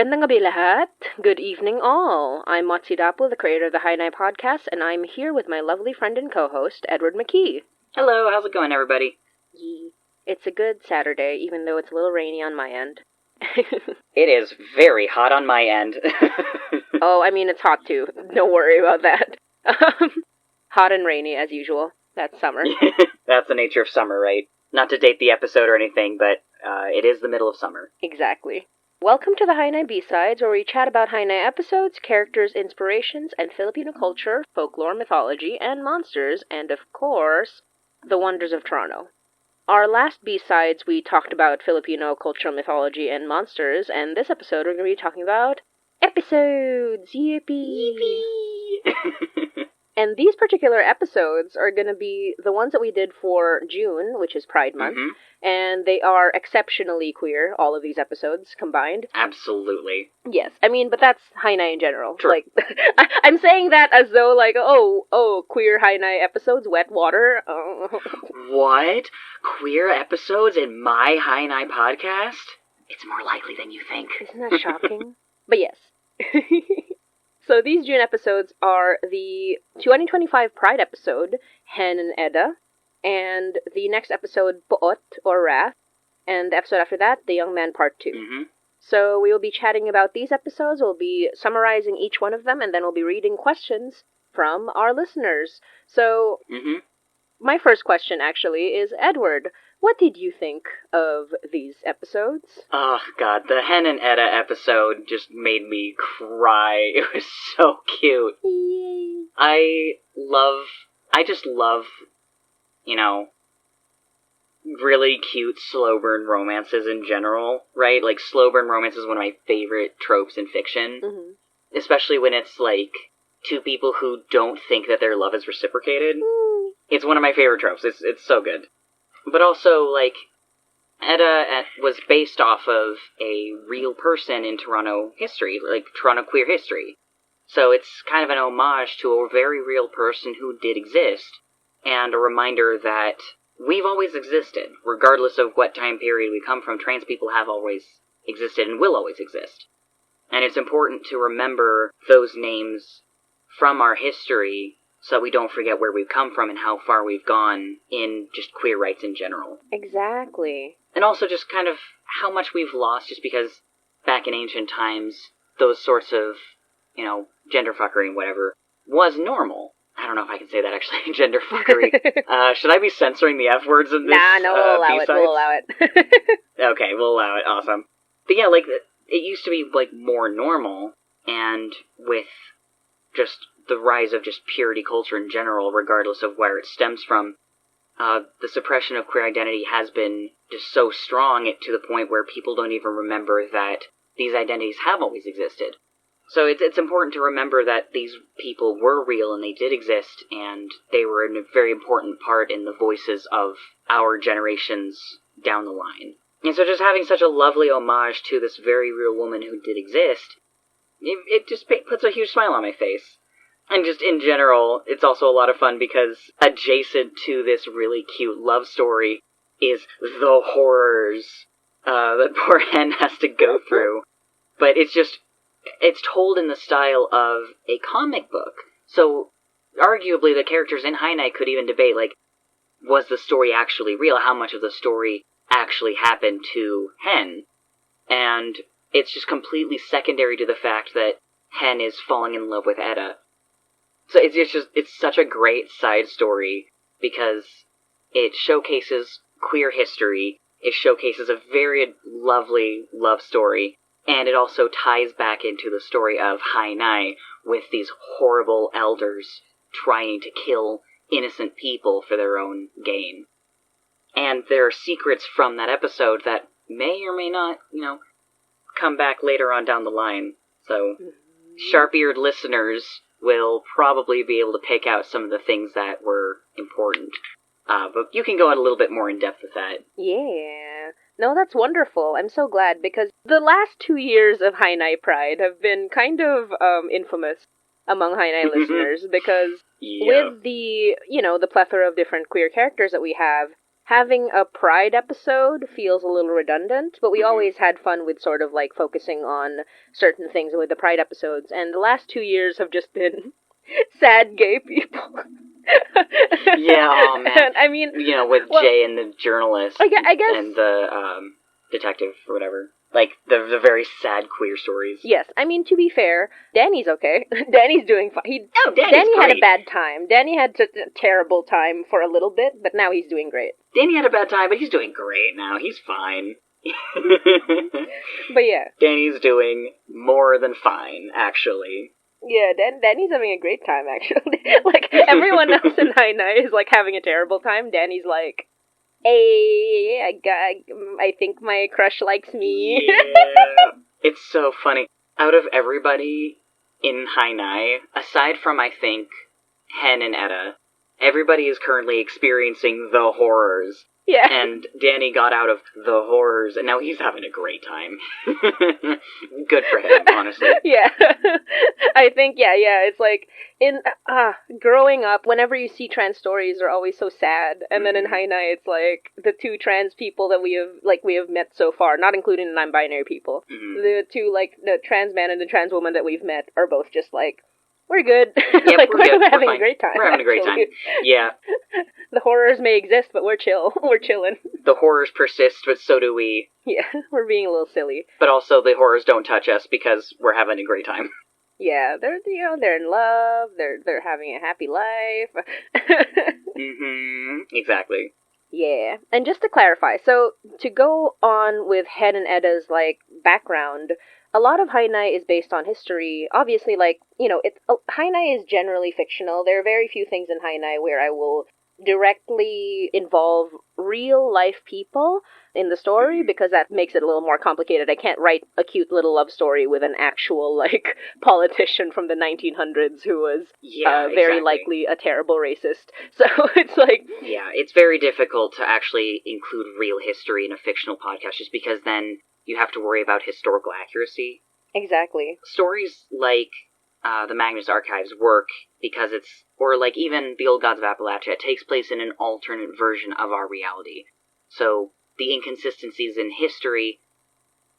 Magandang gabi lahat. Good evening all. I'm Motzie, the creator of the Hen Eda podcast, and I'm here with my lovely friend and co-host, Edward McKee. Hello, how's it going, everybody? Yee. It's a good Saturday, even though it's a little rainy on my end. It is very hot on my end. Oh, I mean, it's hot too. Don't worry about that. Hot and rainy, as usual. That's summer. That's the nature of summer, right? Not to date the episode or anything, but it is the middle of summer. Exactly. Welcome to the Hen Eda B-Sides, where we chat about Hen Eda episodes, characters, inspirations, and Filipino culture, folklore, mythology, and monsters, and of course, the wonders of Toronto. Our last B-Sides, we talked about Filipino cultural mythology and monsters, and this episode we're going to be talking about episodes! Yippee! Yippee! And these particular episodes are going to be the ones that we did for June, which is Pride Month, and they are exceptionally queer, all of these episodes combined. Absolutely. Yes, I mean, but that's Hen Eda in general. True. Like, I'm saying that as though, like, queer Hen Eda episodes, wet water. Oh. What? Queer episodes in my Hen Eda podcast? It's more likely than you think. Isn't that shocking? But yes. So these June episodes are the 2025 Pride episode, Hen Eda, and the next episode, Poót, or Wrath, and the episode after that, The Young Man Part 2. So we will be chatting about these episodes, we'll be summarizing each one of them, and then we'll be reading questions from our listeners. So, my first question, actually, is, Edward, what did you think of these episodes? Oh, God, the Hen Eda episode just made me cry. It was so cute. Yay. I just love, really cute slow burn romances in general, right? Like, slow burn romance is one of my favorite tropes in fiction. Especially when it's, like, two people who don't think that their love is reciprocated. It's one of my favorite tropes. It's so good. But also, like, Eda was based off of a real person in Toronto history, like Toronto queer history. So it's kind of an homage to a very real person who did exist, and a reminder that we've always existed. Regardless of what time period we come from, trans people have always existed and will always exist. And it's important to remember those names from our history so that we don't forget where we've come from and how far we've gone in just queer rights in general. Exactly. And also just kind of how much we've lost just because back in ancient times, those sorts of, gender fuckery and whatever was normal. I don't know if I can say that actually, gender fuckery. Should I be censoring the F words in this? Nah, no, we'll allow it. Okay, we'll allow it, awesome. But yeah, like, it used to be, like, more normal, and with just the rise of just purity culture in general, regardless of where it stems from, the suppression of queer identity has been just so strong to the point where people don't even remember that these identities have always existed. So it's important to remember that these people were real and they did exist, and they were a very important part in the voices of our generations down the line. And so just having such a lovely homage to this very real woman who did exist, it just puts a huge smile on my face. And just in general, it's also a lot of fun because adjacent to this really cute love story is the horrors that poor Hen has to go through. But it's told in the style of a comic book. So, arguably, the characters in Hen Eda could even debate, like, was the story actually real? How much of the story actually happened to Hen? And it's just completely secondary to the fact that Hen is falling in love with Eda. So it's such a great side story because it showcases queer history, it showcases a very lovely love story, and it also ties back into the story of Hen Eda with these horrible elders trying to kill innocent people for their own gain. And there are secrets from that episode that may or may not, come back later on down the line. So, sharp-eared listeners will probably be able to pick out some of the things that were important. But you can go in a little bit more in depth with that. Yeah. No, that's wonderful. I'm so glad, because the last 2 years of Hen Eda Pride have been kind of infamous among Hen Eda listeners, because with the, the plethora of different queer characters that we have, having a Pride episode feels a little redundant, but we always had fun with sort of like focusing on certain things with the Pride episodes, and the last 2 years have just been sad gay people. Yeah, oh man. I mean, with Jay and the journalist. I guess. And the detective or whatever. Like, the very sad queer stories. Yes, I mean, to be fair, Danny's okay. Danny's doing fine. Danny had a bad time. Danny had a terrible time for a little bit, but now he's doing great. Danny had a bad time, but he's doing great now. He's fine. But yeah. Danny's doing more than fine, actually. Yeah, Danny's having a great time, actually. Like, everyone else in High Night is, like, having a terrible time. Danny's like, hey, I think my crush likes me. Yeah. It's so funny. Out of everybody in High Night, aside from, I think, Hen and Eda, everybody is currently experiencing the horrors. Yeah. And Danny got out of the horrors, and now he's having a great time. Good for him, honestly. Yeah. I think, yeah, it's like, growing up, whenever you see trans stories, are always so sad, and then in High Night, it's like, the two trans people that we have met so far, not including the non-binary people, the two, like, the trans man and the trans woman that we've met are both just like, we're good. Yep, like, we're good. We're having fine. a great time. We're having a great time. Yeah. The horrors may exist, but we're chill. We're chilling. The horrors persist, but so do we. Yeah, we're being a little silly. But also, the horrors don't touch us because we're having a great time. Yeah, they're in love. They're having a happy life. Exactly. Yeah, and just to clarify, so to go on with Hen and Eda's like background. A lot of High Night is based on history. Obviously, like, High Night is generally fictional. There are very few things in High Night where I will directly involve real-life people in the story, because that makes it a little more complicated. I can't write a cute little love story with an actual, like, politician from the 1900s who was very likely a terrible racist. So it's like... Yeah, it's very difficult to actually include real history in a fictional podcast, just because then you have to worry about historical accuracy. Exactly. Stories like the Magnus Archives work because or like even The Old Gods of Appalachia, it takes place in an alternate version of our reality. So the inconsistencies in history,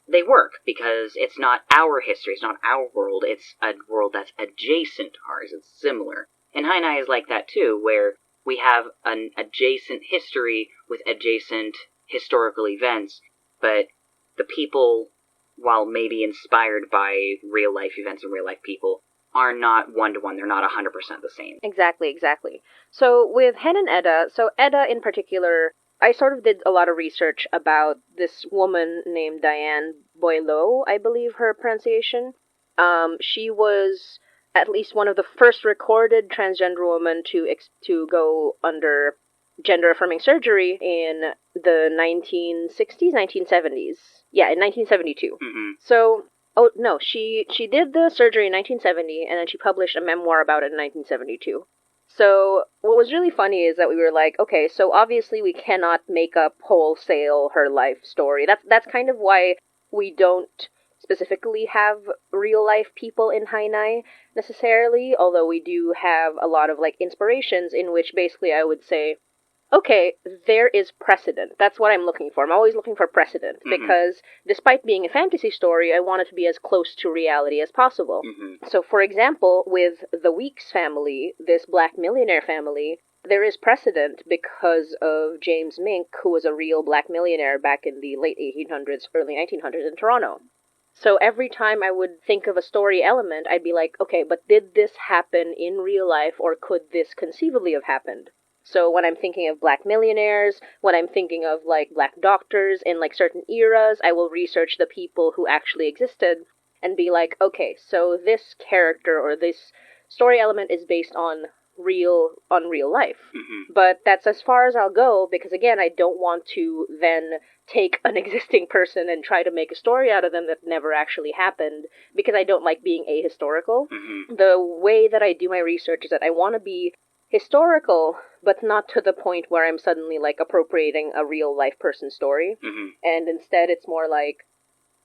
they work because it's not our history, it's not our world, it's a world that's adjacent to ours, it's similar. And High Night is like that too, where we have an adjacent history with adjacent historical events, but the people, while maybe inspired by real-life events and real-life people, are not one-to-one. They're not 100% the same. Exactly. So with Hen and Eda, Eda in particular, I sort of did a lot of research about this woman named Diane Boileau, I believe her pronunciation. She was at least one of the first recorded transgender women to go under gender-affirming surgery in the 1960s, 1970s. Yeah, in 1972. So, she did the surgery in 1970, and then she published a memoir about it in 1972. So, what was really funny is that we were like, okay, so obviously we cannot make up wholesale her life story. That's kind of why we don't specifically have real-life people in High Night, necessarily, although we do have a lot of, like, inspirations in which basically I would say, okay, there is precedent. That's what I'm looking for. I'm always looking for precedent, because despite being a fantasy story, I want it to be as close to reality as possible. So, for example, with the Weeks family, this black millionaire family, there is precedent because of James Mink, who was a real black millionaire back in the late 1800s, early 1900s in Toronto. So every time I would think of a story element, I'd be like, okay, but did this happen in real life, or could this conceivably have happened? So when I'm thinking of black millionaires, when I'm thinking of, like, black doctors in, like, certain eras, I will research the people who actually existed and be like, okay, so this character or this story element is based on real life. But that's as far as I'll go, because, again, I don't want to then take an existing person and try to make a story out of them that never actually happened, because I don't like being ahistorical. The way that I do my research is that I want to be historical, but not to the point where I'm suddenly, like, appropriating a real-life person's story. And instead it's more like,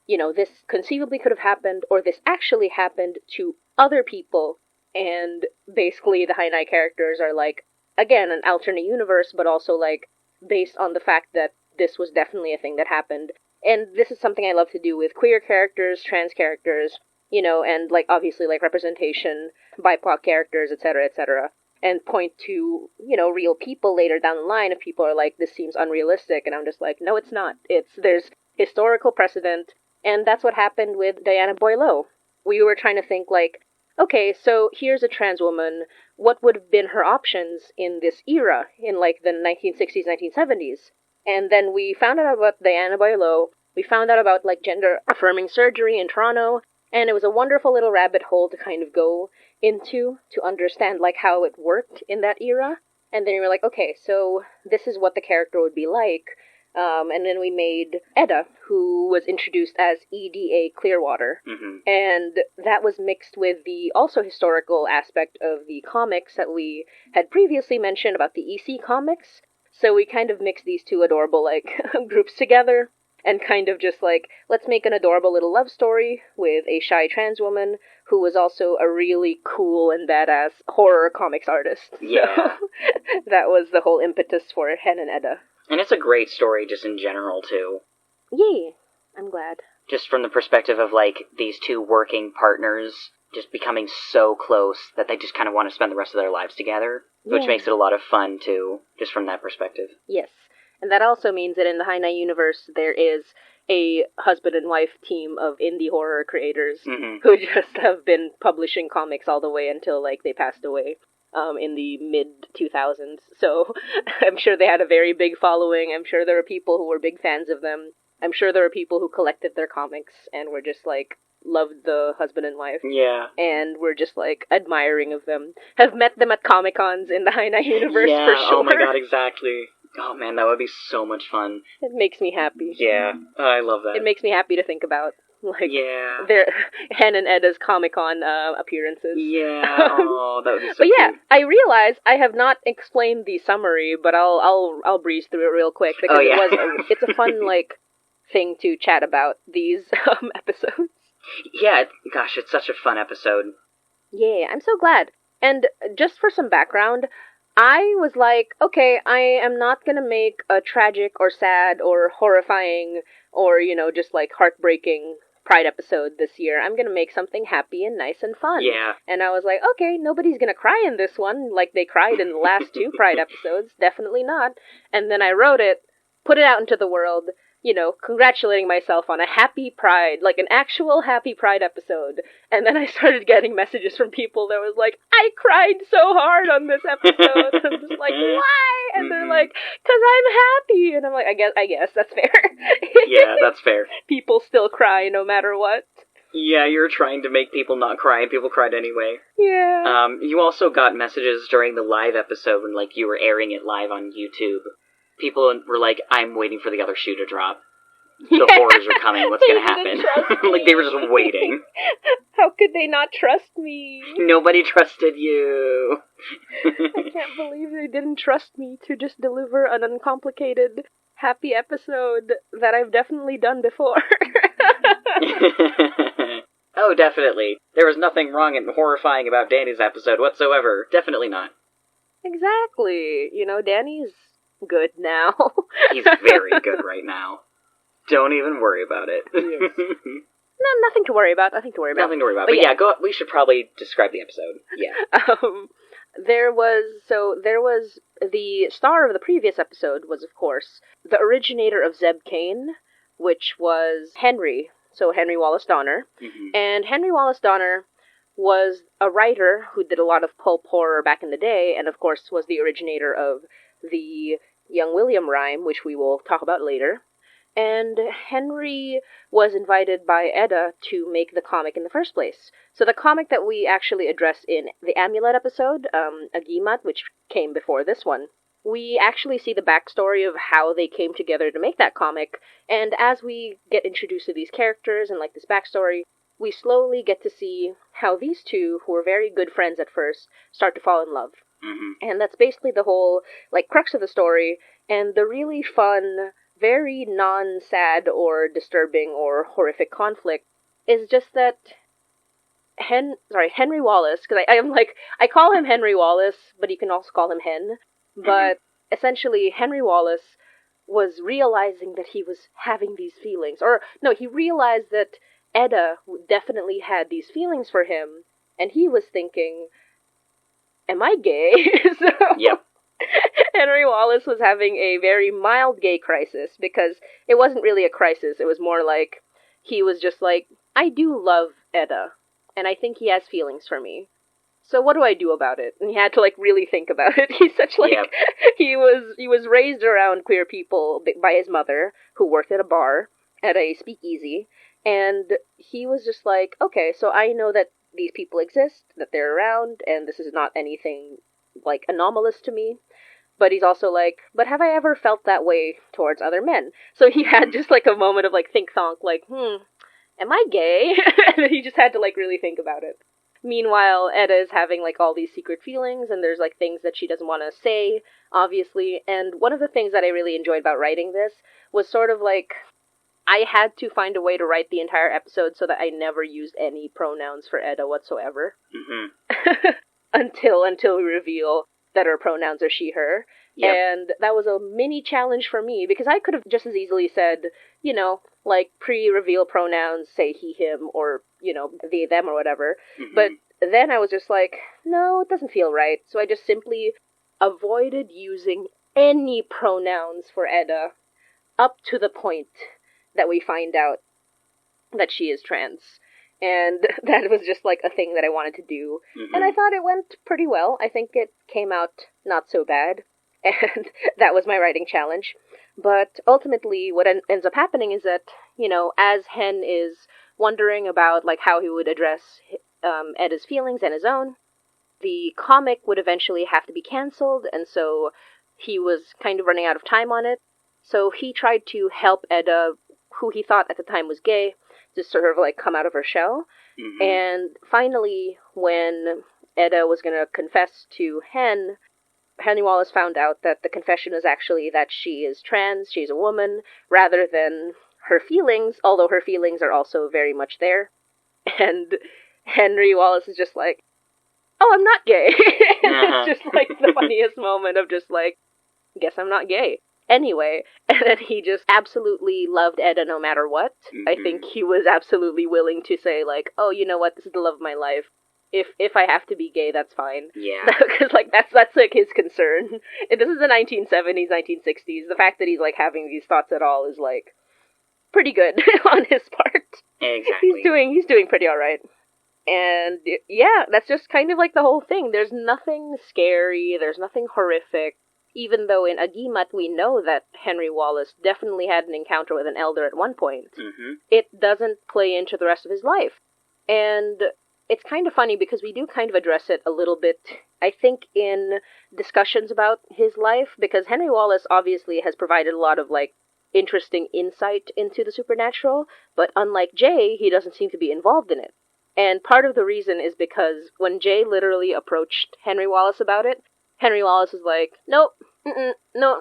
this conceivably could have happened, or this actually happened to other people, and basically the High Night characters are, like, again, an alternate universe, but also, like, based on the fact that this was definitely a thing that happened. And this is something I love to do with queer characters, trans characters, and, like, obviously, like, representation, BIPOC characters, etc., and point to, real people later down the line if people are like, this seems unrealistic, and I'm just like, no, it's not. There's historical precedent, and that's what happened with Diana Boileau. We were trying to think, like, okay, so here's a trans woman, what would have been her options in this era, in, like, the 1960s, 1970s? And then we found out about Diana Boileau, we found out about, like, gender-affirming surgery in Toronto, and it was a wonderful little rabbit hole to kind of go into, to understand, like, how it worked in that era. And then we were like, okay, so this is what the character would be like. And then we made Eda, who was introduced as EDA Clearwater. Mm-hmm. And that was mixed with the also historical aspect of the comics that we had previously mentioned about the EC comics. So we kind of mixed these two adorable, like, groups together. And kind of just like, let's make an adorable little love story with a shy trans woman who was also a really cool and badass horror comics artist. Yeah. So, that was the whole impetus for Hen and Eda. And it's a great story just in general, too. Yay. I'm glad. Just from the perspective of, like, these two working partners just becoming so close that they just kind of want to spend the rest of their lives together, which makes it a lot of fun, too, just from that perspective. Yes. And that also means that in the High Night universe, there is a husband and wife team of indie horror creators who just have been publishing comics all the way until, like, they passed away in the mid-2000s. So I'm sure they had a very big following. I'm sure there were people who were big fans of them. I'm sure there were people who collected their comics and were just, like, loved the husband and wife. Yeah. And were just, like, admiring of them. Have met them at Comic-Cons in the High Night universe, for sure. Oh my god, exactly. Oh man, that would be so much fun. It makes me happy. Yeah, I love that. It makes me happy to think about, like, yeah, their Hen and Eda's Comic-Con appearances. Yeah, oh, that would be so But yeah, cute. I realize I have not explained the summary, but I'll breeze through it real quick because it's a fun, like, thing to chat about these episodes. Yeah, gosh, it's such a fun episode. Yeah, I'm so glad. And just for some background, I was like, okay, I am not gonna make a tragic or sad or horrifying or, just like heartbreaking Pride episode this year. I'm gonna make something happy and nice and fun. Yeah. And I was like, okay, nobody's gonna cry in this one like they cried in the last two Pride episodes. Definitely not. And then I wrote it, put it out into the world, congratulating myself on a happy Pride, like an actual happy Pride episode. And then I started getting messages from people that was like, I cried so hard on this episode. And I'm just like, why? And they're like, 'cause I'm happy. And I'm like, I guess that's fair. Yeah, that's fair. People still cry no matter what. Yeah, you were trying to make people not cry, and people cried anyway. Yeah. You also got messages during the live episode when, like, you were airing it live on YouTube. People were like, I'm waiting for the other shoe to drop. The horrors are coming, what's gonna happen? Like, they were just waiting. How could they not trust me? Nobody trusted you. I can't believe they didn't trust me to just deliver an uncomplicated, happy episode that I've definitely done before. Oh, definitely. There was nothing wrong and horrifying about Danny's episode whatsoever. Definitely not. Exactly. Danny's good now. He's very good right now. Don't even worry about it. Yes. No, nothing to worry about. Nothing to worry about. But yeah, we should probably describe the episode. Yeah. There was the star of the previous episode was, of course, the originator of Zeb Kane, which was Henry. So Henry Wallace Donner. Mm-hmm. And Henry Wallace Donner was a writer who did a lot of pulp horror back in the day, and of course was the originator of the Young William rhyme, which we will talk about later. And Henry was invited by Eda to make the comic in the first place. So the comic that we actually address in the Amulet episode, Agimat, which came before this one, we actually see the backstory of how they came together to make that comic, and as we get introduced to these characters and, like, this backstory, we slowly get to see how these two, who were very good friends at first, start to fall in love. Mm-hmm. And that's basically the whole, like, crux of the story, and the really fun, very non-sad or disturbing or horrific conflict is just that Henry Wallace, because I call him Henry Wallace, but you can also call him Hen, but essentially Henry Wallace was realizing that he was having these feelings. Or, no, he realized that Eda definitely had these feelings for him, and he was thinking, am I gay? So, Yep. Henry Wallace was having a very mild gay crisis, because it wasn't really a crisis, it was more like, he was just like, I do love Eda, and I think he has feelings for me. So what do I do about it? And he had to, like, really think about it. He's such, like, Yep. he was raised around queer people by his mother, who worked at a bar, at a speakeasy, and he was just like, okay, so I know that these people exist, that they're around, and this is not anything, like, anomalous to me. But he's also like, but have I ever felt that way towards other men? So he had just, like, a moment of, like, think-thonk, like, am I gay? And then he just had to, like, really think about it. Meanwhile, Eda is having, like, all these secret feelings, and there's, like, things that she doesn't want to say, obviously. And one of the things that I really enjoyed about writing this was sort of, like, I had to find a way to write the entire episode so that I never used any pronouns for Eda whatsoever. Mm-hmm. until we reveal that her pronouns are she, her. Yep. And that was a mini challenge for me, because I could have just as easily said, you know, like, pre-reveal pronouns, say he, him, or, you know, they, them, or whatever. Mm-hmm. But then I was just like, no, it doesn't feel right. So I just simply avoided using any pronouns for Eda up to the point that we find out that she is trans. And that was just, like, a thing that I wanted to do. Mm-hmm. And I thought it went pretty well. I think it came out not so bad. And that was my writing challenge. But ultimately, what ends up happening is that, you know, as Hen is wondering about, like, how he would address Eda's feelings and his own, the comic would eventually have to be cancelled, and so he was kind of running out of time on it. So he tried to help Eda, who he thought at the time was gay, to sort of, like, come out of her shell. Mm-hmm. And finally, when Eda was going to confess to Hen, Henry Wallace found out that the confession is actually that she is trans, she's a woman, rather than her feelings, although her feelings are also very much there. And Henry Wallace is just like, oh, I'm not gay. And it's just, like, the funniest moment of just, like, guess I'm not gay. Anyway, and then he just absolutely loved Eda no matter what. Mm-hmm. I think he was absolutely willing to say, like, oh, you know what, this is the love of my life. If I have to be gay, that's fine. Yeah. Because, like, that's like, his concern. This is the 1970s, 1960s. The fact that he's, like, having these thoughts at all is, like, pretty good on his part. Exactly. He's doing pretty alright. And, yeah, that's just kind of, like, the whole thing. There's nothing scary, there's nothing horrific. Even though in Agimat we know that Henry Wallace definitely had an encounter with an elder at one point, Mm-hmm. it doesn't play into the rest of his life. And it's kind of funny because we do kind of address it a little bit, I think, in discussions about his life, because Henry Wallace obviously has provided a lot of, like, interesting insight into the supernatural, but unlike Jay, he doesn't seem to be involved in it. And part of the reason is because when Jay literally approached Henry Wallace about it, Henry Wallace was like, nope, no,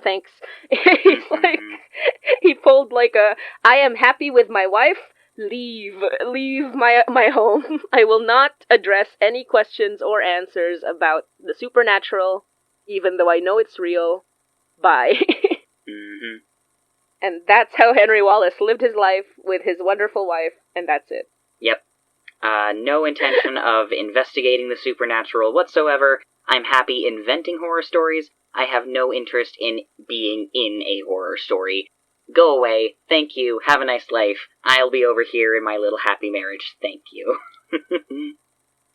thanks. He's like, he pulled like a, I am happy with my wife, leave my home. I will not address any questions or answers about the supernatural, even though I know it's real. Bye. Mm-hmm. And that's how Henry Wallace lived his life with his wonderful wife, and that's it. Yep. No intention of investigating the supernatural whatsoever. I'm happy inventing horror stories. I have no interest in being in a horror story. Go away. Thank you. Have a nice life. I'll be over here in my little happy marriage. Thank you.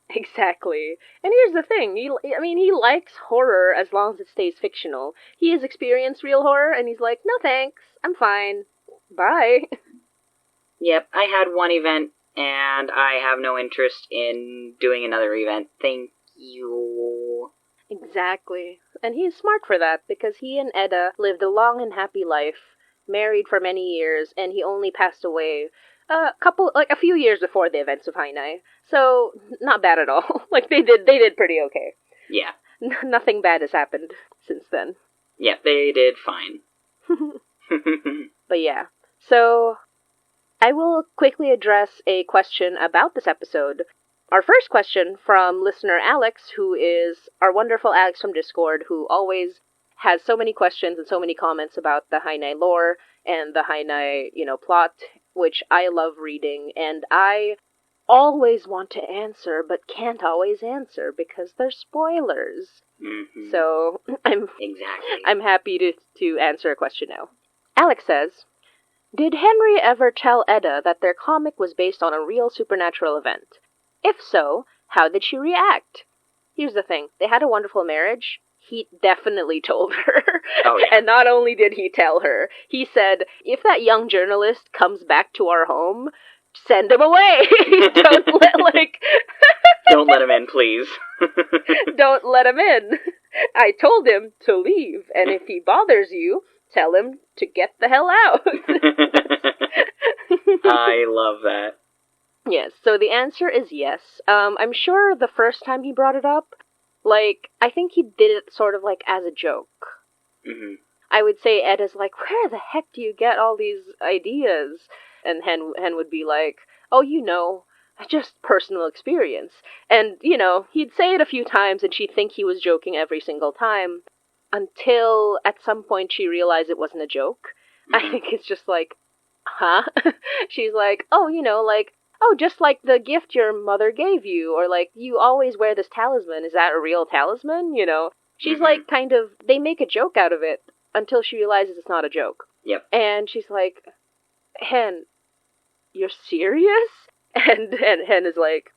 Exactly. And here's the thing. He likes horror as long as it stays fictional. He has experienced real horror, and he's like, no thanks. I'm fine. Bye. Yep, I had one event, and I have no interest in doing another event. Thank you. Exactly. And he's smart for that, because he and Eda lived a long and happy life, married for many years, and he only passed away a few years before the events of Hainai. So, not bad at all. Like, they did pretty okay. Yeah. Nothing bad has happened since then. Yeah, they did fine. But yeah. So, I will quickly address a question about this episode. our first question from listener Alex, who is our wonderful Alex from Discord, who always has so many questions and so many comments about the Hainai lore and the Hainai, plot, which I love reading, and I always want to answer, but can't always answer because they're spoilers. Mm-hmm. So I'm happy to answer a question now. Alex says, did Henry ever tell Eda that their comic was based on a real supernatural event? If so, how did she react? Here's the thing, they had a wonderful marriage. He definitely told her. Oh, yeah. And not only did he tell her, he said, if that young journalist comes back to our home, send him away. Don't let him in, please. Don't let him in. I told him to leave, and if he bothers you, tell him to get the hell out. I love that. Yes, so the answer is yes. I'm sure the first time he brought it up, I think he did it sort of as a joke. Mm-hmm. I would say Eda's where the heck do you get all these ideas? And Hen would be like, oh, just personal experience. And, he'd say it a few times and she'd think he was joking every single time until at some point she realized it wasn't a joke. Mm-hmm. I think it's just huh? She's like, oh, oh, just like the gift your mother gave you, or you always wear this talisman, is that a real talisman? She's mm-hmm. They make a joke out of it until she realizes it's not a joke. Yep. And she's like, Hen, you're serious? And Hen is like,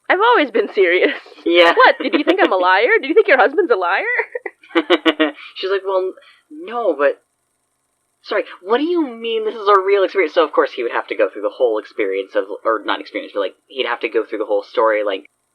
I've always been serious. Yeah. What, did you think I'm a liar? Did you think your husband's a liar? She's like, well, no, but... Sorry, what do you mean this is a real experience? So, of course, he would have to go through the whole experience of... Or, not experience, but, he'd have to go through the whole story,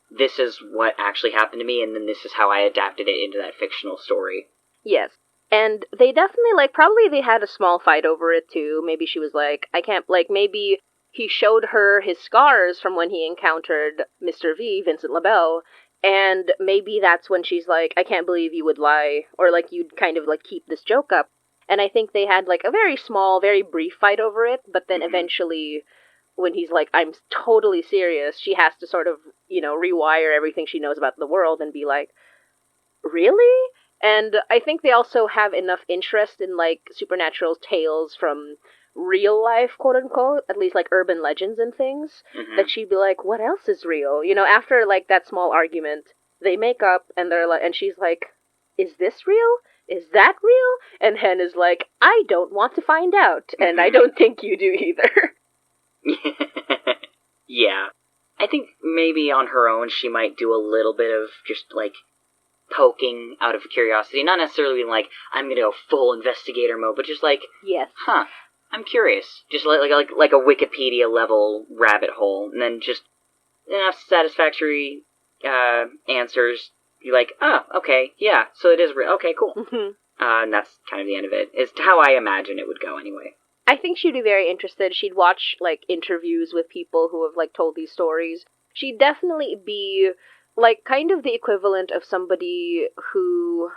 this is what actually happened to me, and then this is how I adapted it into that fictional story. Yes. And they definitely, probably they had a small fight over it, too. Maybe she was I can't, maybe he showed her his scars from when he encountered Mr. V, Vincent LaBelle, and maybe that's when she's I can't believe you would lie, or, you'd kind of, keep this joke up. And I think they had, a very small, very brief fight over it, but then eventually, when he's I'm totally serious, she has to sort of, rewire everything she knows about the world and be really? And I think they also have enough interest in, supernatural tales from real life, quote-unquote, at least, urban legends and things, that she'd be what else is real? After, that small argument, they make up, and they're and she's is this real? Is that real? And Hen is I don't want to find out, and I don't think you do either. Yeah. I think maybe on her own she might do a little bit of just, poking out of curiosity. Not necessarily being I'm gonna go full investigator mode, but just yes. Huh, I'm curious. Just like a Wikipedia-level rabbit hole, and then just enough satisfactory answers. You're okay, yeah, so it is real. Okay, cool. Mm-hmm. And that's kind of the end of it. It's how I imagine it would go anyway. I think she'd be very interested. She'd watch, interviews with people who have, told these stories. She'd definitely be, kind of the equivalent of somebody who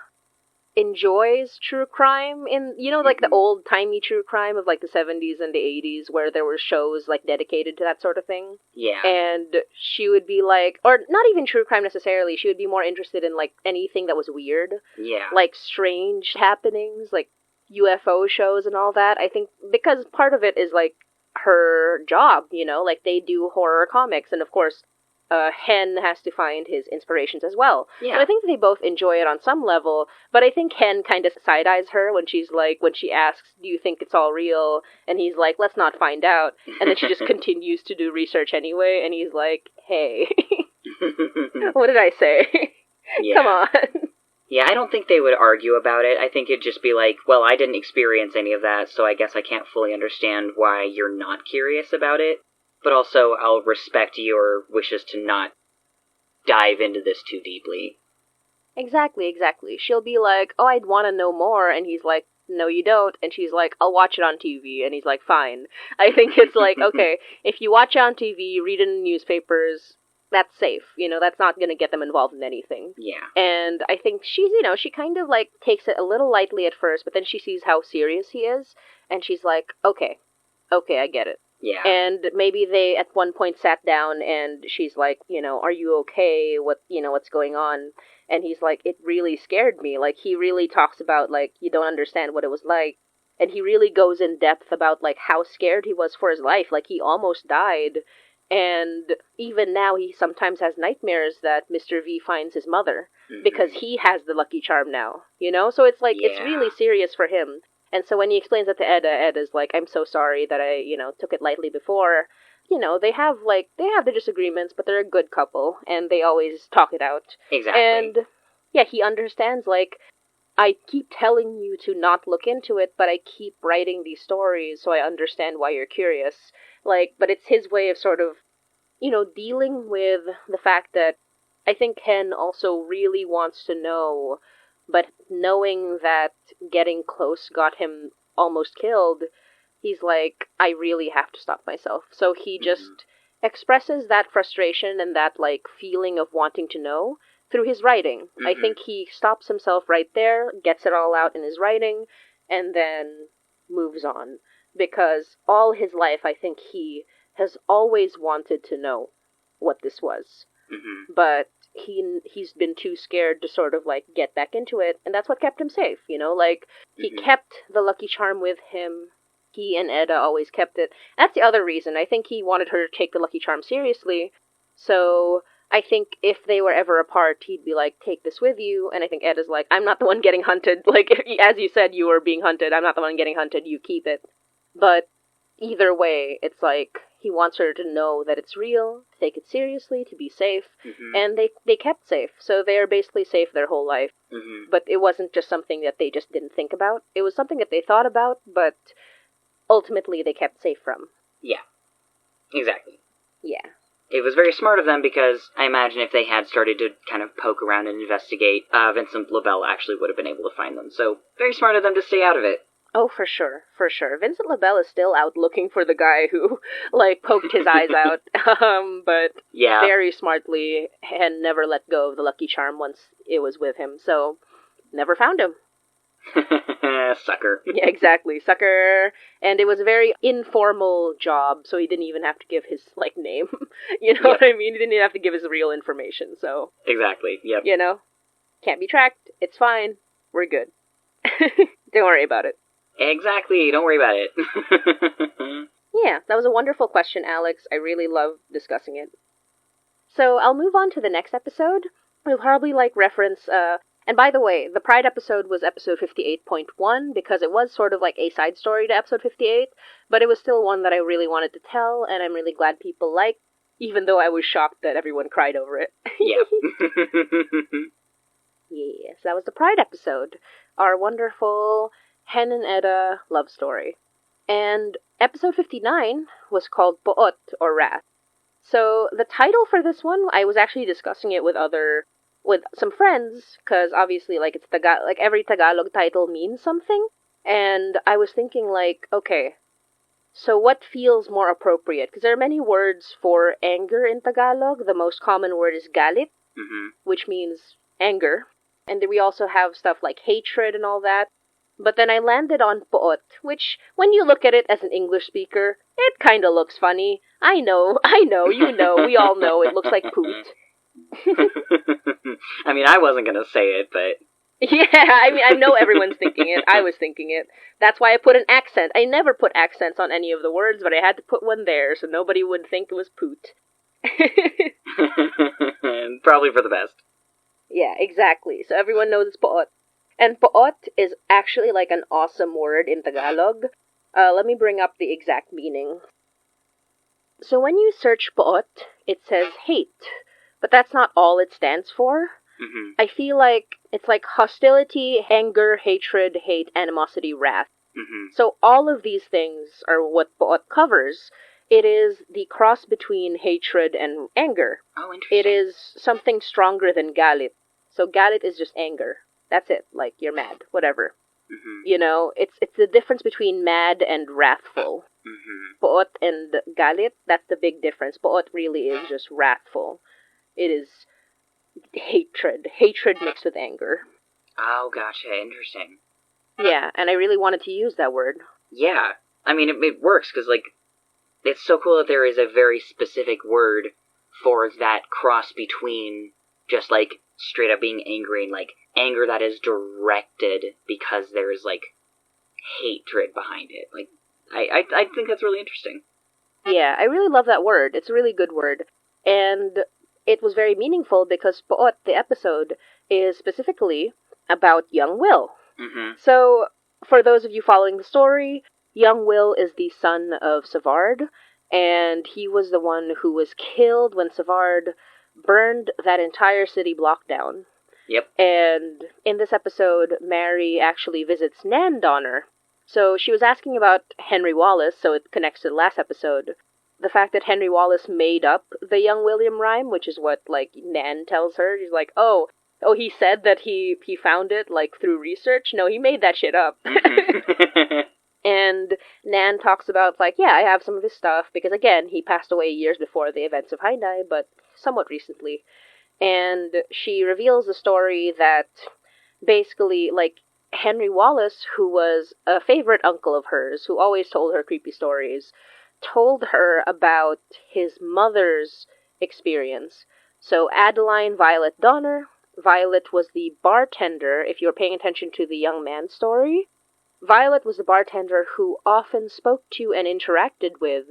enjoys true crime in, the old-timey true crime of, the 70s and the 80s, where there were shows, dedicated to that sort of thing. Yeah. And she would be, or not even true crime necessarily, she would be more interested in, anything that was weird. Yeah. Strange happenings, UFO shows and all that. I think, because part of it is, her job, they do horror comics, and of course, Hen has to find his inspirations as well. Yeah. So I think they both enjoy it on some level, but I think Hen kind of side-eyes her when she's when she asks, do you think it's all real? And he's let's not find out. And then she just continues to do research anyway, and he's hey, what did I say? Yeah. Come on. Yeah, I don't think they would argue about it. I think it'd just be well, I didn't experience any of that, so I guess I can't fully understand why you're not curious about it. But also, I'll respect your wishes to not dive into this too deeply. Exactly. She'll be oh, I'd want to know more, and he's no, you don't, and she's I'll watch it on TV, and he's fine. I think it's okay, if you watch it on TV, read it in newspapers, that's safe, that's not gonna get them involved in anything. Yeah. And I think she's, she kind of, takes it a little lightly at first, but then she sees how serious he is, and she's okay, I get it. Yeah. And maybe they at one point sat down and she's like, are you okay? What's going on? And he's like, it really scared me. Like, he really talks about, like, you don't understand what it was like. And he really goes in depth about, like, how scared he was for his life. Like, he almost died. And even now, he sometimes has nightmares that Mr. V finds his mother. Because he has the lucky charm now, So it's like, it's really serious for him. And so when he explains that to Eda, Eda's like, I'm so sorry that I, took it lightly before. They have their disagreements, but they're a good couple, and they always talk it out. Exactly. And, yeah, he understands, like, I keep telling you to not look into it, but I keep writing these stories, so I understand why you're curious. Like, but it's his way of sort of, dealing with the fact that I think Hen also really wants to know, but knowing that getting close got him almost killed, he's like, I really have to stop myself. So he just expresses that frustration and that, like, feeling of wanting to know through his writing. I think he stops himself right there, gets it all out in his writing, and then moves on. Because all his life, I think he has always wanted to know what this was. But he's been too scared to sort of, like, get back into it, and that's what kept him safe, Like, he kept the lucky charm with him. He and Eda always kept it. That's the other reason. I think he wanted her to take the lucky charm seriously, so I think if they were ever apart, he'd be like, take this with you, and I think Eda's like, I'm not the one getting hunted. Like, as you said, you were being hunted. I'm not the one getting hunted. You keep it. But either way, it's like, he wants her to know that it's real, to take it seriously, to be safe, and they kept safe, so they're basically safe their whole life. But it wasn't just something that they just didn't think about. It was something that they thought about, but ultimately they kept safe from. Yeah, exactly. Yeah. It was very smart of them, because I imagine if they had started to kind of poke around and investigate, Vincent LaBelle actually would have been able to find them. So, very smart of them to stay out of it. Oh, for sure, for sure. Vincent LaBelle is still out looking for the guy who, like, poked his eyes out. But yeah, very smartly, Hen never let go of the lucky charm once it was with him, so never found him. Sucker. Yeah, exactly, sucker. And it was a very informal job, so he didn't even have to give his, like, name. What I mean? He didn't even have to give his real information, so... Exactly, yep. Can't be tracked, it's fine, we're good. Don't worry about it. Exactly, don't worry about it. Yeah, that was a wonderful question, Alex. I really love discussing it. So I'll move on to the next episode. We'll probably, like, reference, and by the way, the Pride episode was episode 58.1, because it was sort of like a side story to episode 58, but it was still one that I really wanted to tell, and I'm really glad people liked, even though I was shocked that everyone cried over it. Yeah. Yes, that was the Pride episode. Our wonderful Hen and Eda love story. And episode 59 was called Poót, or Wrath. So the title for this one, I was actually discussing it with some friends, because obviously, like, it's like every Tagalog title means something. And I was thinking, like, okay, so what feels more appropriate? Because there are many words for anger in Tagalog. The most common word is galit, which means anger. And then we also have stuff like hatred and all that. But then I landed on Poót, which, when you look at it as an English speaker, it kind of looks funny. I know, you know, we all know it looks like poot. I mean, I wasn't gonna say it, but... Yeah, I mean, I know everyone's thinking it. I was thinking it. That's why I put an accent. I never put accents on any of the words, but I had to put one there so nobody would think it was poot. Probably for the best. Yeah, exactly. So everyone knows it's Poót. And Poót is actually like an awesome word in Tagalog. Let me bring up the exact meaning. So when you search Poót, it says hate. But that's not all it stands for. I feel like it's like hostility, anger, hatred, hate, animosity, wrath. So all of these things are what Poót covers. It is the cross between hatred and anger. Oh, interesting. It is something stronger than galit. So galit is just anger. That's it. Like, you're mad. Whatever. It's the difference between mad and wrathful. Poót and galit, that's the big difference. Poót really is just wrathful. It is hatred. Hatred mixed with anger. Oh, gotcha. Interesting. Yeah, and I really wanted to use that word. Yeah. I mean, it works, because, like, it's so cool that there is a very specific word for that cross between just, like, straight up being angry and, like, anger that is directed because there's, like, hatred behind it. Like, I think that's really interesting. Yeah, I really love that word. It's a really good word. And it was very meaningful because Poót, the episode, is specifically about young Will. Mm-hmm. So, for those of you following the story, young Will is the son of Savard, and he was the one who was killed when Savard burned that entire city block down. Yep. And in this episode, Mary actually visits Nan Donner. So she was asking about Henry Wallace, so it connects to the last episode. The fact that Henry Wallace made up the Young William rhyme, which is what, like, Nan tells her. She's like, oh, he said that he found it, like, through research? No, he made that shit up. Mm-hmm. And Nan talks about, like, yeah, I have some of his stuff, because, again, he passed away years before the events of Hen Eda, but somewhat recently. And she reveals the story that, basically, like, Henry Wallace, who was a favorite uncle of hers, who always told her creepy stories, told her about his mother's experience. So Adeline Violet Donner, Violet was the bartender, if you're paying attention to the young man's story. Violet was the bartender who often spoke to and interacted with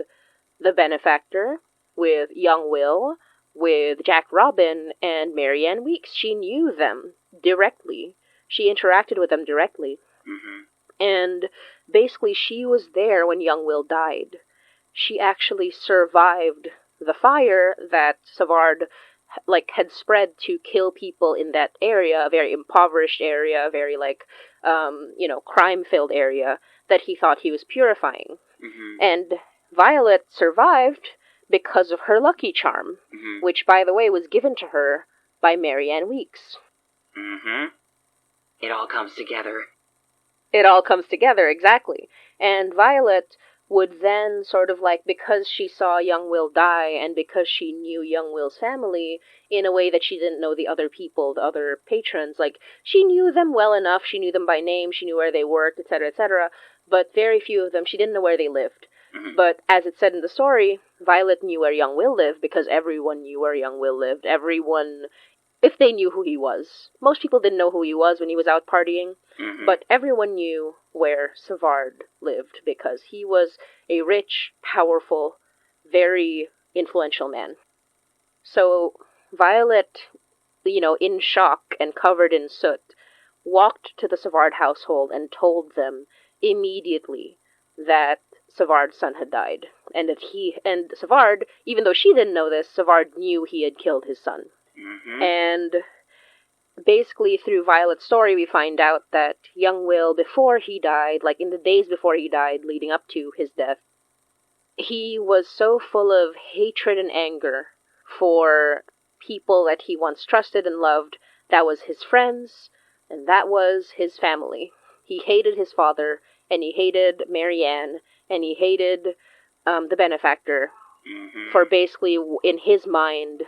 the benefactor, with young Will, with Jack Robin, and Marianne Weeks. She knew them directly. She interacted with them directly. Mm-hmm. And basically she was there when young Will died. She actually survived the fire that Savard, like, had spread to kill people in that area, a very impoverished area, a very, like, crime-filled area that he thought he was purifying. Mm-hmm. And Violet survived because of her lucky charm, mm-hmm. which, by the way, was given to her by Marianne Weeks. Mm-hmm. It all comes together. It all comes together, exactly. And Violet would then sort of, like, because she saw young Will die and because she knew young Will's family in a way that she didn't know the other people, the other patrons, like, she knew them well enough, she knew them by name, she knew where they worked, etc., but very few of them, she didn't know where they lived. Mm-hmm. But as it said in the story, Violet knew where young Will lived because everyone knew where young Will lived. Everyone, if they knew who he was. Most people didn't know who he was when he was out partying, mm-hmm. but everyone knew where Savard lived because he was a rich, powerful, very influential man. So Violet, in shock and covered in soot, walked to the Savard household and told them immediately that Savard's son had died. And that Savard, even though she didn't know this, Savard knew he had killed his son. Mm-hmm. And basically through Violet's story we find out that young Will, before he died, like in the days before he died leading up to his death, he was so full of hatred and anger for people that he once trusted and loved. That was his friends, and that was his family. He hated his father, and he hated Marianne, and he hated the benefactor mm-hmm. for basically, in his mind,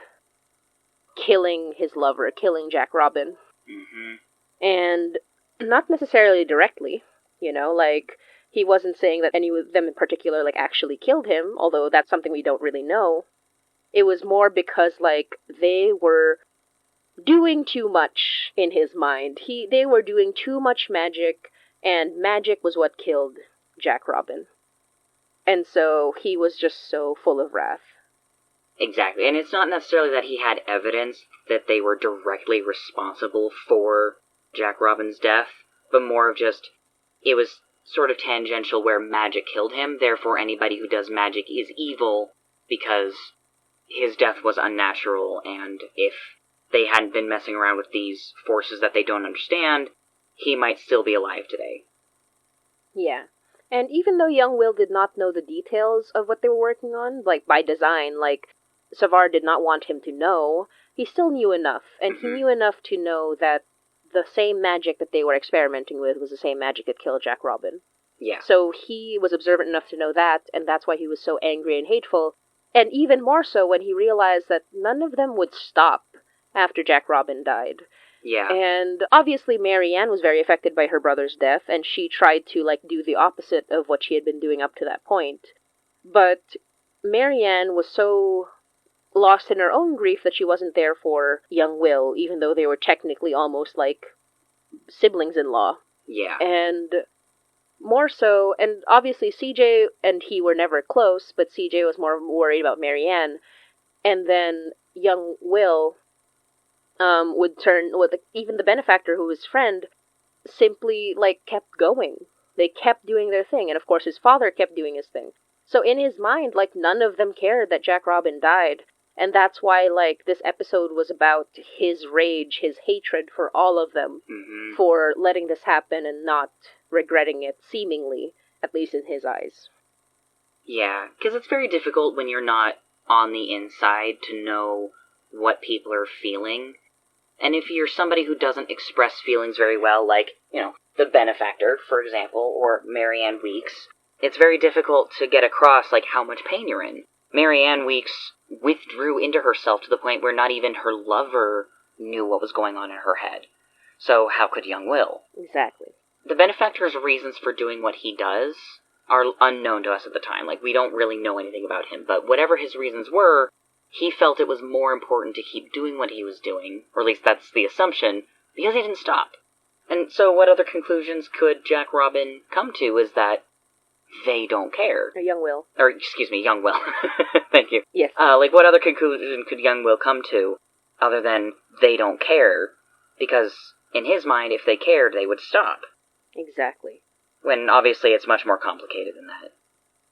killing his lover, killing Jack Robin. Mm-hmm. And not necessarily directly, like, he wasn't saying that any of them in particular, like, actually killed him, although that's something we don't really know. It was more because, like, they were doing too much in his mind. They were doing too much magic, and magic was what killed Jack Robin. And so he was just so full of wrath. Exactly, and it's not necessarily that he had evidence that they were directly responsible for Jack Robin's death, but more of just, it was sort of tangential where magic killed him, therefore anybody who does magic is evil because his death was unnatural, and if they hadn't been messing around with these forces that they don't understand, he might still be alive today. Yeah. And even though young Will did not know the details of what they were working on, like, by design, like, Savard did not want him to know, he still knew enough, and he knew enough to know that the same magic that they were experimenting with was the same magic that killed Jack Robin. Yeah. So he was observant enough to know that, and that's why he was so angry and hateful, and even more so when he realized that none of them would stop after Jack Robin died. Yeah. And obviously Marianne was very affected by her brother's death, and she tried to, like, do the opposite of what she had been doing up to that point. But Marianne was so lost in her own grief that she wasn't there for young Will, even though they were technically almost like siblings-in-law. Yeah. And more so, and obviously CJ and he were never close, but CJ was more worried about Marianne. And then young Will would turn, with even the benefactor who was his friend, simply, like, kept going. They kept doing their thing, and of course his father kept doing his thing. So in his mind, like, none of them cared that Jack Robin died, and that's why, like, this episode was about his rage, his hatred for all of them, for letting this happen and not regretting it, seemingly, at least in his eyes. Yeah, because it's very difficult when you're not on the inside to know what people are feeling. And if you're somebody who doesn't express feelings very well, like, you know, the benefactor, for example, or Marianne Weeks, it's very difficult to get across, like, how much pain you're in. Marianne Weeks withdrew into herself to the point where not even her lover knew what was going on in her head. So how could young Will? Exactly. The benefactor's reasons for doing what he does are unknown to us at the time. Like, we don't really know anything about him, but whatever his reasons were, he felt it was more important to keep doing what he was doing, or at least that's the assumption, because he didn't stop. And so what other conclusions could Jack Robin come to is that they don't care. Or young Will. Or, excuse me, young Will. Thank you. Yes. Like, what other conclusion could young Will come to other than they don't care? Because in his mind, if they cared, they would stop. Exactly. When obviously it's much more complicated than that.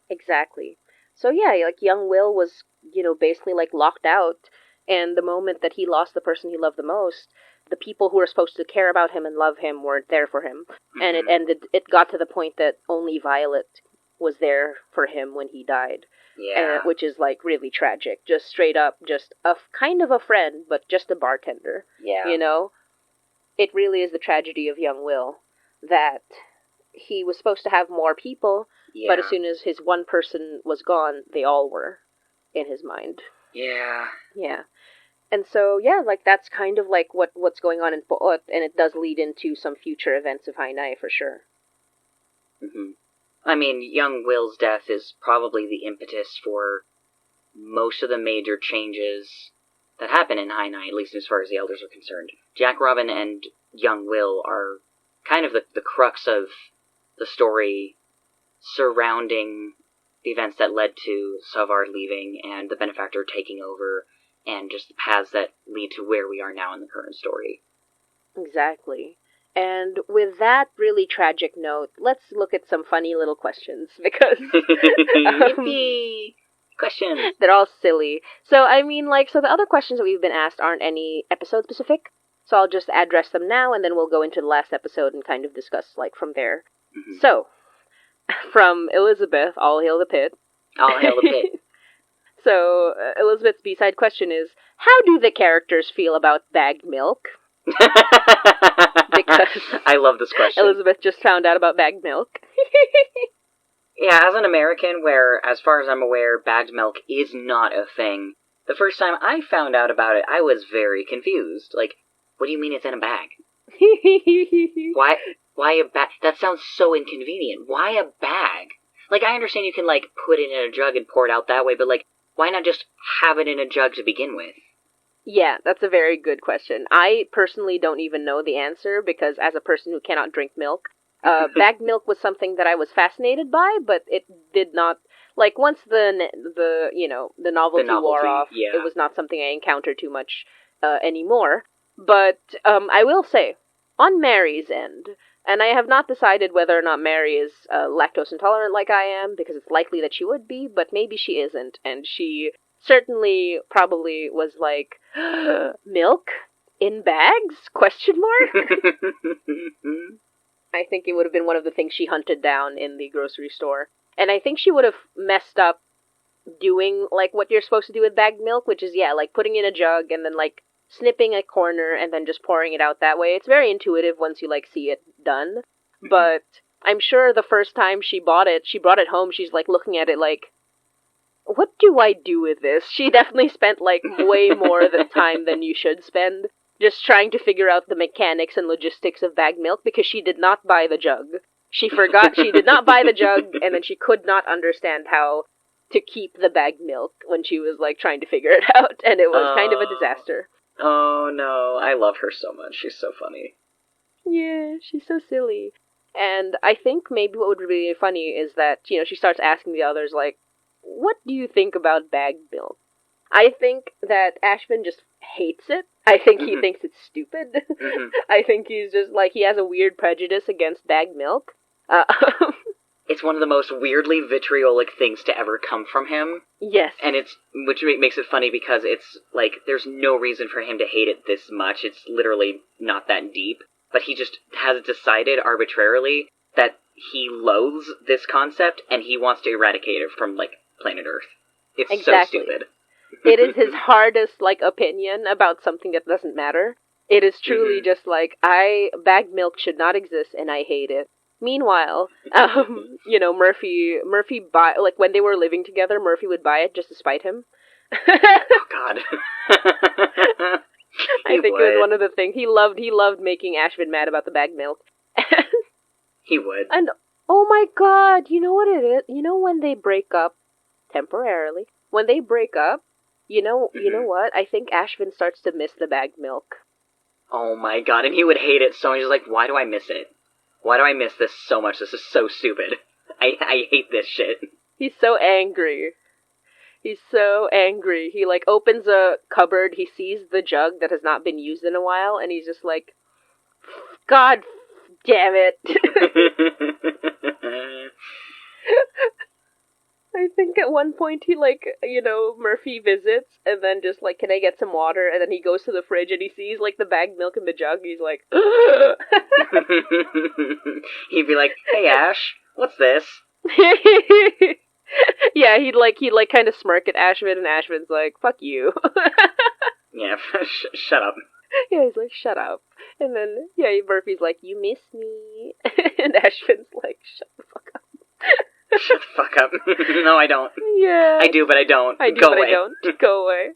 Exactly. So yeah, like, young Will was, you know, basically, like, locked out, and the moment that he lost the person he loved the most, the people who were supposed to care about him and love him weren't there for him. And it got to the point that only Violet was there for him when he died. Yeah. Which is, like, really tragic. Just straight up, just a kind of a friend, but just a bartender. Yeah. You know? It really is the tragedy of young Will, that he was supposed to have more people, but as soon as his one person was gone, they all were, in his mind. Yeah. Yeah. And so, yeah, like, that's kind of, like, what's going on in Poót, and it does lead into some future events of Hainai, for sure. I mean, young Will's death is probably the impetus for most of the major changes that happen in Hainai, at least as far as the elders are concerned. Jack Robin and young Will are kind of the crux of the story surrounding the events that led to Savard leaving and the benefactor taking over, and just the paths that lead to where we are now in the current story. Exactly. And with that really tragic note, let's look at some funny little questions, because Yippee! Questions! They're all silly. So, I mean, like, so the other questions that we've been asked aren't any episode-specific, so I'll just address them now, and then we'll go into the last episode and kind of discuss, like, from there. So, from Elizabeth, all hail the pit. All hail the pit. So, Elizabeth's B-side question is, how do the characters feel about bagged milk? Because I love this question. Elizabeth just found out about bagged milk. Yeah, as an American, where, as far as I'm aware, bagged milk is not a thing, the first time I found out about it, I was very confused. Like, what do you mean it's in a bag? Why a bag? That sounds so inconvenient. Why a bag? Like, I understand you can, like, put it in a jug and pour it out that way, but, like, why not just have it in a jug to begin with? Yeah, that's a very good question. I personally don't even know the answer, because as a person who cannot drink milk, bagged milk was something that I was fascinated by, but it did not, like, once the novelty wore off, yeah. It was not something I encountered too much anymore. But I will say, on Mary's end, and I have not decided whether or not Mary is lactose intolerant like I am, because it's likely that she would be, but maybe she isn't, and she certainly probably was like, milk? In bags? Question mark? I think it would have been one of the things she hunted down in the grocery store. And I think she would have messed up doing, like, what you're supposed to do with bagged milk, which is, yeah, like, putting in a jug and then, like, snipping a corner and then just pouring it out that way. It's very intuitive once you, like, see it done. But I'm sure the first time she brought it home, she's, like, looking at it like, what do I do with this? She definitely spent, like, way more time than you should spend just trying to figure out the mechanics and logistics of bagged milk, because she did not buy the jug. She forgot she did not buy the jug, and then she could not understand how to keep the bagged milk when she was, like, trying to figure it out, and it was kind of a disaster. Oh, no. I love her so much. She's so funny. Yeah, she's so silly. And I think maybe what would be really funny is that, you know, she starts asking the others, like, what do you think about bagged milk? I think that Ashvin just hates it. I think he thinks it's stupid. I think he's just, like, he has a weird prejudice against bagged milk. It's one of the most weirdly vitriolic things to ever come from him. Yes. And which makes it funny because it's, like, there's no reason for him to hate it this much. It's literally not that deep. But he just has decided arbitrarily that he loathes this concept and he wants to eradicate it from, like, planet Earth. It's exactly. so stupid. It is his hardest, like, opinion about something that doesn't matter. It is truly just like, bagged milk should not exist and I hate it. Meanwhile, you know, Murphy like, when they were living together, Murphy would buy it just to spite him. Oh, God. I think it was one of the things. He loved making Ashvin mad about the bagged milk. He would. And, oh my God, you know what it is? You know when they break up, temporarily, when they break up, you know what? I think Ashvin starts to miss the bagged milk. Oh my God, and he would hate it so much. He's like, why do I miss it? Why do I miss this so much? This is so stupid. I hate this shit. He's so angry. He's so angry. He, like, opens a cupboard, he sees the jug that has not been used in a while, and he's just like, God damn it. I think at one point he, like, you know, Murphy visits, and then just, like, can I get some water? And then he goes to the fridge and he sees, like, the bagged milk in the jug, and he's like, he'd be like, hey, Ash, what's this? Yeah, he'd kind of smirk at Ashvin, and Ashvin's like, fuck you. Yeah, shut up. Yeah, he's like, shut up. And then, yeah, Murphy's like, you miss me. And Ashvin's like, shut the fuck up. Shut the fuck up. No, I don't. Yeah. I do, but I don't. I do, Go but away. I don't. Go away.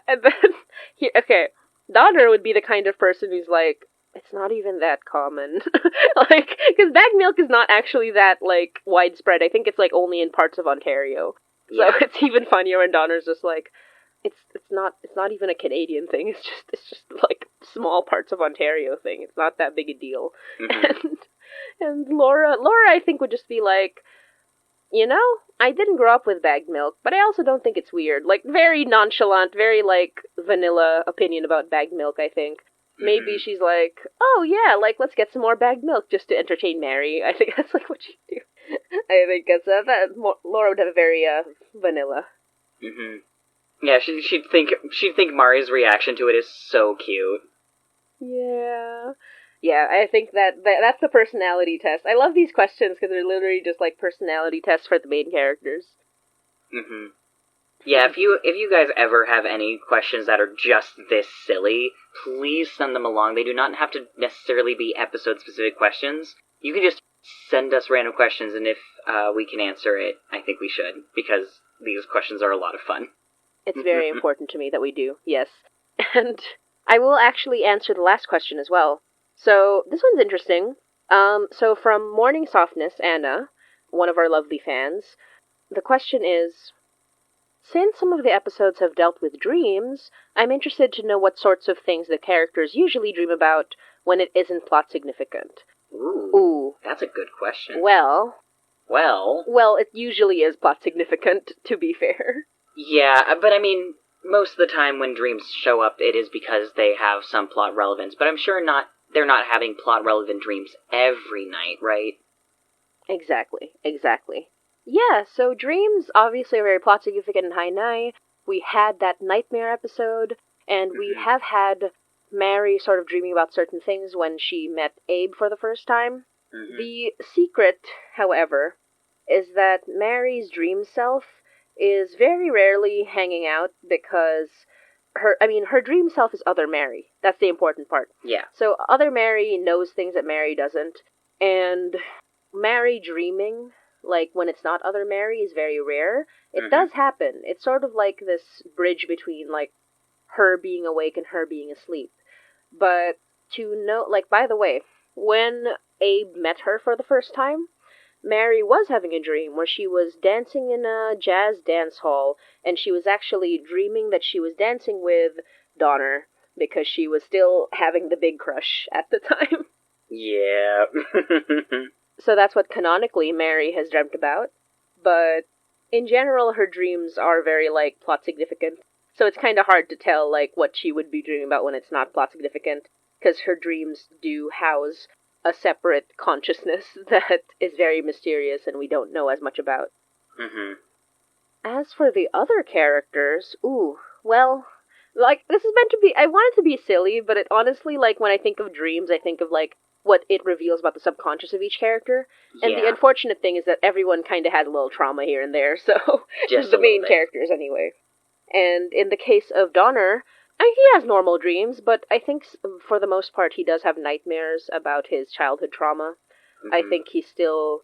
And then, okay, Donner would be the kind of person who's like, it's not even that common. Like, because bagged milk is not actually that, like, widespread. I think it's, like, only in parts of Ontario. So it's even funnier when Donner's just like, it's not even a Canadian thing. It's just like small parts of Ontario thing. It's not that big a deal. And Laura, I think, would just be like, you know, I didn't grow up with bagged milk, but I also don't think it's weird. Like, very nonchalant, very, like, vanilla opinion about bagged milk, I think. Maybe she's like, oh yeah, like, let's get some more bagged milk just to entertain Mary. I think that's, like, what she'd do. I think that Laura would have a very, vanilla. Yeah, she'd think Mari's reaction to it is so cute. Yeah. Yeah, I think that's the personality test. I love these questions because they're literally just like personality tests for the main characters. Yeah, if you guys ever have any questions that are just this silly, please send them along. They do not have to necessarily be episode-specific questions. You can just send us random questions, and if we can answer it, I think we should, because these questions are a lot of fun. It's very important to me that we do, yes. And I will actually answer the last question as well. So, this one's interesting. So from Morning Softness, Anna, one of our lovely fans, the question is, since some of the episodes have dealt with dreams, I'm interested to know what sorts of things the characters usually dream about when it isn't plot significant. Ooh. That's a good question. Well, it usually is plot significant, to be fair. Yeah, but I mean, most of the time when dreams show up, it is because they have some plot relevance, but I'm sure they're not having plot-relevant dreams every night, right? Exactly. Yeah, so dreams obviously are very plot-significant in High Nai. We had that nightmare episode, and we have had Mary sort of dreaming about certain things when she met Abe for the first time. The secret, however, is that Mary's dream self is very rarely hanging out because her dream self is other Mary. That's the important part. Yeah. So other Mary knows things that Mary doesn't, and Mary dreaming, like, when it's not other Mary, is very rare. It does happen. It's sort of like this bridge between, like, her being awake and her being asleep. But to know, like, by the way, when Abe met her for the first time, Mary was having a dream where she was dancing in a jazz dance hall, and she was actually dreaming that she was dancing with Donner, because she was still having the big crush at the time. Yeah. So that's what canonically Mary has dreamt about, but in general her dreams are very, like, plot significant. So it's kind of hard to tell, like, what she would be dreaming about when it's not plot significant, because her dreams do house a separate consciousness that is very mysterious and we don't know as much about. Mm-hmm. As for the other characters, well, like, this is meant to be, I want it to be silly, but it honestly, like, when I think of dreams, I think of, like, what it reveals about the subconscious of each character. And the unfortunate thing is that everyone kind of had a little trauma here and there, so just the main characters anyway. And in the case of Donner, he has normal dreams, but I think for the most part he does have nightmares about his childhood trauma. Mm-hmm. I think he still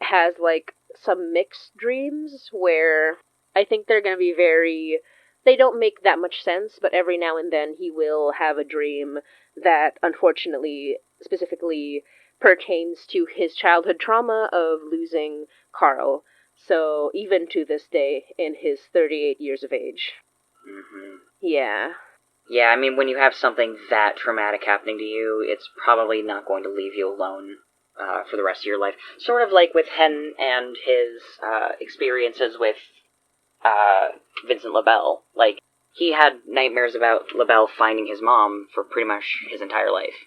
has, like, some mixed dreams where I think they're going to be they don't make that much sense, but every now and then he will have a dream that unfortunately specifically pertains to his childhood trauma of losing Carl. So even to this day, in his 38 years of age. Mm-hmm. Yeah. Yeah, I mean, when you have something that traumatic happening to you, it's probably not going to leave you alone for the rest of your life. Sort of like with Hen and his experiences with Vincent LaBelle. Like, he had nightmares about LaBelle finding his mom for pretty much his entire life.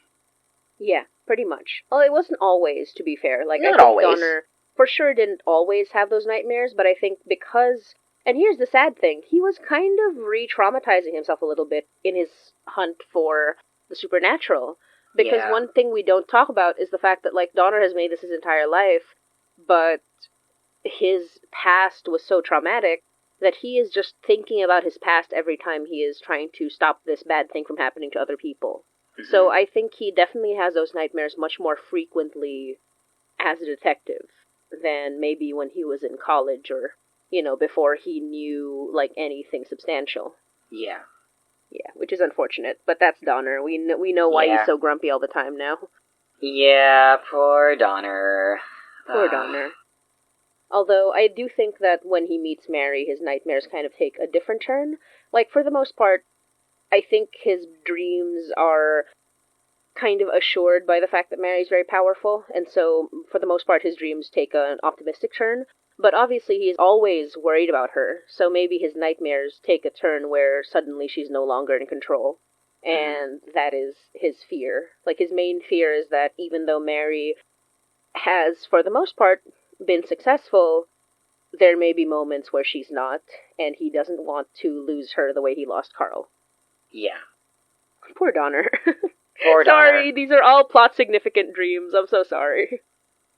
Yeah, pretty much. Well, it wasn't always, to be fair. Like, not I think always. Donner for sure didn't always have those nightmares, but I think because... And here's the sad thing. He was kind of re-traumatizing himself a little bit in his hunt for the supernatural. Because one thing we don't talk about is the fact that, like, Donner has made this his entire life, but his past was so traumatic that he is just thinking about his past every time he is trying to stop this bad thing from happening to other people. Mm-hmm. So I think he definitely has those nightmares much more frequently as a detective than maybe when he was in college or, you know, before he knew, like, anything substantial. Yeah. Yeah, which is unfortunate, but that's Donner. We know why he's so grumpy all the time now. Yeah, poor Donner. Poor Donner. Although, I do think that when he meets Mary, his nightmares kind of take a different turn. Like, for the most part, I think his dreams are kind of assured by the fact that Mary's very powerful, and so, for the most part, his dreams take an optimistic turn. But obviously he's always worried about her, so maybe his nightmares take a turn where suddenly she's no longer in control. And that is his fear. Like, his main fear is that even though Mary has, for the most part, been successful, there may be moments where she's not, and he doesn't want to lose her the way he lost Carl. Yeah. Poor Donner. Poor Donner. Sorry, these are all plot-significant dreams. I'm so sorry.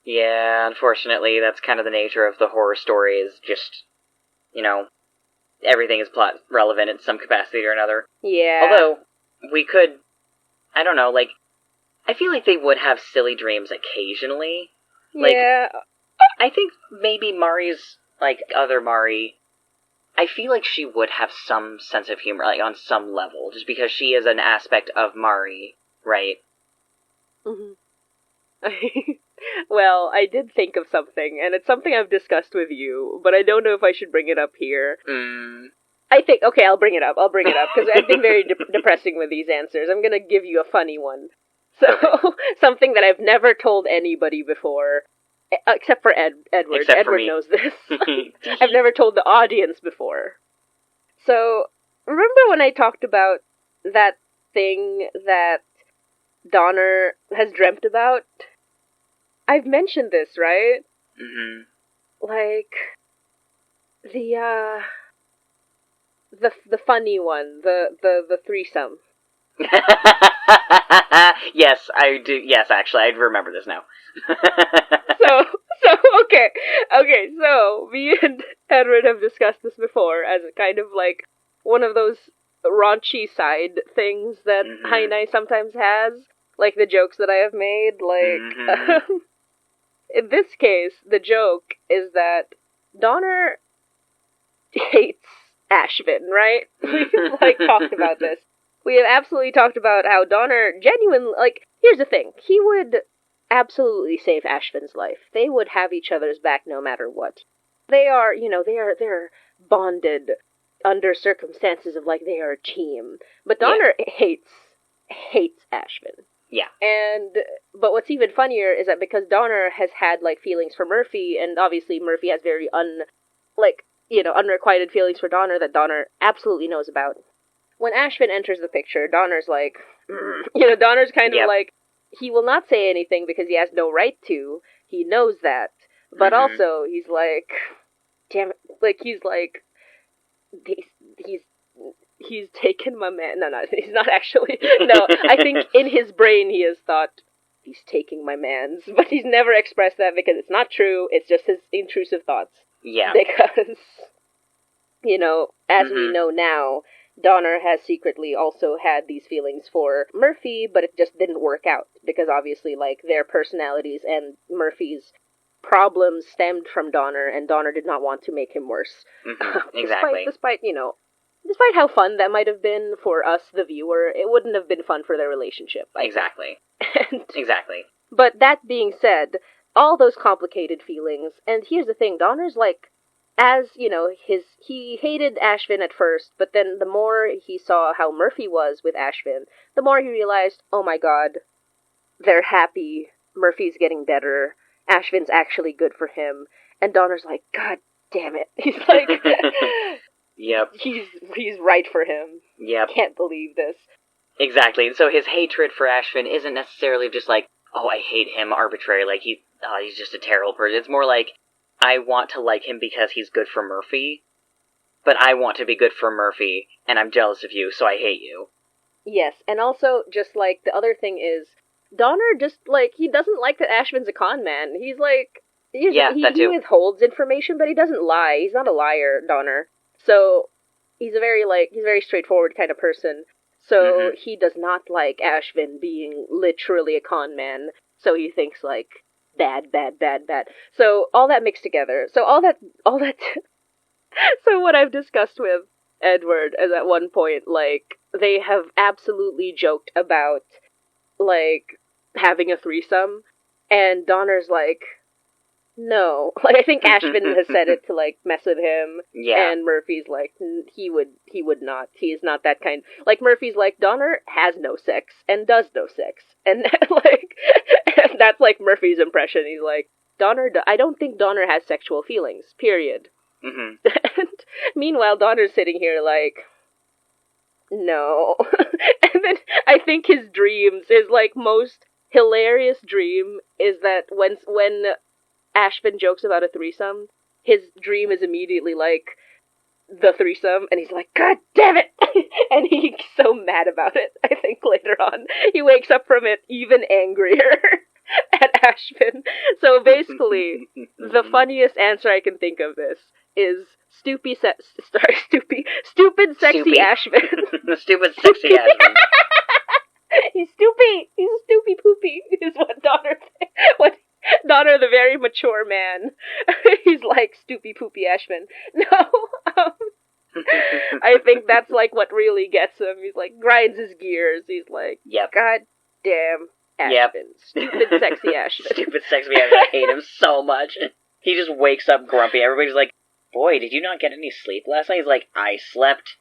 Yeah, unfortunately, that's kind of the nature of the horror story, is just, you know, everything is plot relevant in some capacity or another. Yeah. Although, we could, I don't know, like, I feel like they would have silly dreams occasionally. Like, yeah. I think maybe Mari's, like, other Mari, I feel like she would have some sense of humor, like, on some level, just because she is an aspect of Mari, right? Mm-hmm. Well, I did think of something, and it's something I've discussed with you, but I don't know if I should bring it up here. I think, okay, I'll bring it up, because I've been very depressing with these answers. I'm gonna give you a funny one. So, something that I've never told anybody before, except for Edward. Except Edward for me. knows this. I've never told the audience before. So, remember when I talked about that thing that Donner has dreamt about? I've mentioned this, right? Mm-hmm. Like, the funny one, the threesome. Yes, I do. Yes, actually, I remember this now. Okay, so me and Edward have discussed this before as a kind of like one of those raunchy side things that Hainai sometimes has, like the jokes that I have made, like, in this case, the joke is that Donner hates Ashvin, right? We've, like, talked about this. We have absolutely talked about how Donner genuinely, like, here's the thing. He would absolutely save Ashvin's life. They would have each other's back no matter what. They are, they're bonded under circumstances of, like, they are a team. But Donner hates Ashvin. Yeah. But what's even funnier is that because Donner has had, like, feelings for Murphy, and obviously Murphy has very unrequited feelings for Donner that Donner absolutely knows about. When Ashvin enters the picture, Donner's like, Donner's kind of like, he will not say anything because he has no right to. He knows that. But also, he's like, damn it, like, he's like, he's taken my man. No, he's not actually. No, I think in his brain he has thought, he's taking my man's. But he's never expressed that because it's not true. It's just his intrusive thoughts. Yeah. Because, as we know now, Donner has secretly also had these feelings for Murphy, but it just didn't work out. Because obviously, like, their personalities and Murphy's problems stemmed from Donner, and Donner did not want to make him worse. Exactly. Despite how fun that might have been for us, the viewer, it wouldn't have been fun for their relationship. Exactly. Exactly. But that being said, all those complicated feelings, and here's the thing, Donner's like, as, he hated Ashvin at first, but then the more he saw how Murphy was with Ashvin, the more he realized, oh my god, they're happy, Murphy's getting better, Ashvin's actually good for him, and Donner's like, god damn it. He's like, yep. He's right for him. Yep. Can't believe this. Exactly, and so his hatred for Ashvin isn't necessarily just like, oh, I hate him arbitrarily, like, he's just a terrible person. It's more like, I want to like him because he's good for Murphy, but I want to be good for Murphy, and I'm jealous of you, so I hate you. Yes, and also, just, like, the other thing is, Donner just, like, he doesn't like that Ashvin's a con man. He's like, he withholds information, but he doesn't lie. He's not a liar, Donner. So, he's very straightforward kind of person. So, he does not like Ashvin being literally a con man. So he thinks, like, bad. So, all that mixed together. So, so what I've discussed with Edward is at one point, like, they have absolutely joked about, like, having a threesome, and Donner's like, no. Like, I think Ashvin has said it to, like, mess with him, and Murphy's like, he would not. He is not that kind. Like, Murphy's like, Donner has no sex, and does no sex. And, like, that's, like, Murphy's impression. He's like, I don't think Donner has sexual feelings, period. And meanwhile, Donner's sitting here like, no. And then I think his like, most hilarious dream is that when Ashvin jokes about a threesome, his dream is immediately like the threesome, and he's like, god damn it! And he's so mad about it. I think later on he wakes up from it even angrier at Ashvin. So basically, the funniest answer I can think of this is stupid sexy Ashvin. Stupid sexy Ashvin. He's a stoopy poopy, is what Donner thinks. What Donner, the very mature man, he's like, stoopy poopy Ashvin. No, I think that's, like, what really gets him. He's like, grinds his gears. He's like, god damn Ashvin. Stupid sexy Ashvin. Stupid sexy Ashvin. I hate him so much. He just wakes up grumpy. Everybody's like, boy, did you not get any sleep last night? He's like, I slept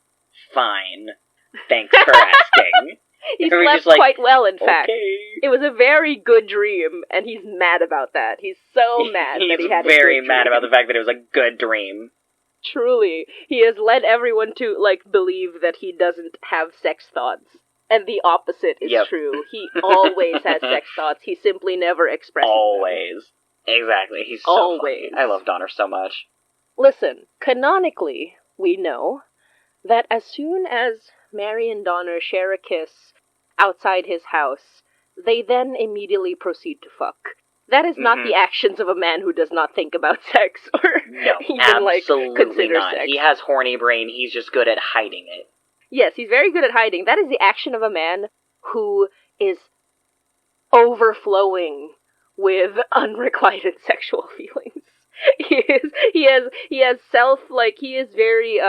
fine. Thanks for asking. He slept quite well, in fact. It was a very good dream, and he's mad about that. He's so mad that he had a good dream. He's very mad about the fact that it was a good dream. Truly. He has led everyone to, like, believe that he doesn't have sex thoughts. And the opposite is true. He always has sex thoughts. He simply never expresses them. Always. Exactly. He's so funny. I love Donner so much. Listen, canonically, we know that as soon as Mary and Donner share a kiss outside his house, they then immediately proceed to fuck. That is not the actions of a man who does not think about sex or even, like, consider not. sex. He has horny brain. He's just good at hiding it. Yes, he's very good at hiding. That is the action of a man who is overflowing with unrequited sexual feelings. He is very,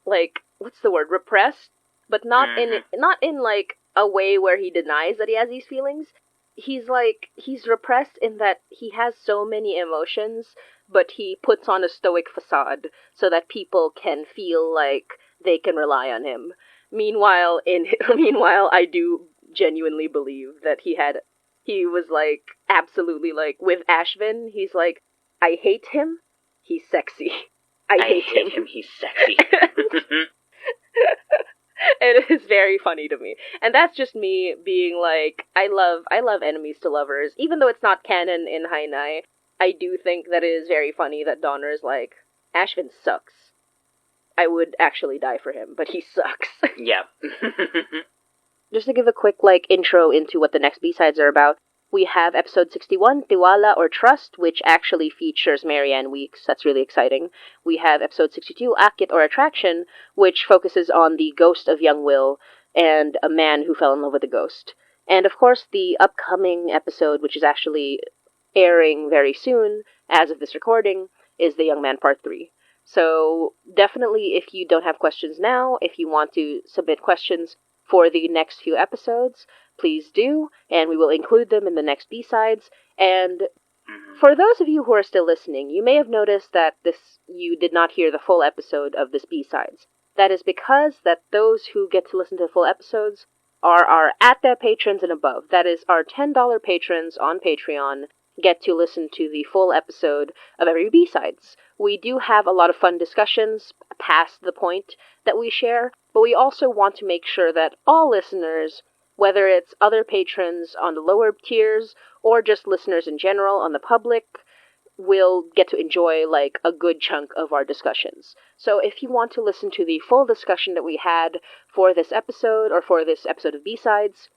like, what's the word, repressed, but not in, like, a way where he denies that he has these feelings. he's repressed in that he has so many emotions, but he puts on a stoic facade so that people can feel like they can rely on him. Meanwhile, meanwhile, I do genuinely believe that he was like absolutely like with Ashvin. He's like, I hate him. He's sexy. I hate him. He's sexy. It is very funny to me. And that's just me being like, I love enemies to lovers. Even though it's not canon in Hainai, I do think that it is very funny that Donner is like, Ashvin sucks. I would actually die for him, but he sucks. Yeah. Just to give a quick, like, intro into what the next B-sides are about, we have episode 61, Tiwala or Trust, which actually features Marianne Weeks. That's really exciting. We have episode 62, Akit or Attraction, which focuses on the ghost of young Will and a man who fell in love with a ghost. And, of course, the upcoming episode, which is actually airing very soon, as of this recording, is The Young Man Part 3. So, definitely, if you don't have questions now, if you want to submit questions for the next few episodes, please do, and we will include them in the next B-sides. And for those of you who are still listening, you may have noticed that you did not hear the full episode of this B-sides. That is because that those who get to listen to the full episodes are our at-their patrons and above. That is, our $10 patrons on Patreon get to listen to the full episode of every B-sides. We do have a lot of fun discussions past the point that we share, but we also want to make sure that all listeners, whether it's other patrons on the lower tiers or just listeners in general on the public, will get to enjoy like a good chunk of our discussions. So if you want to listen to the full discussion that we had for this episode or for this episode of B-sides,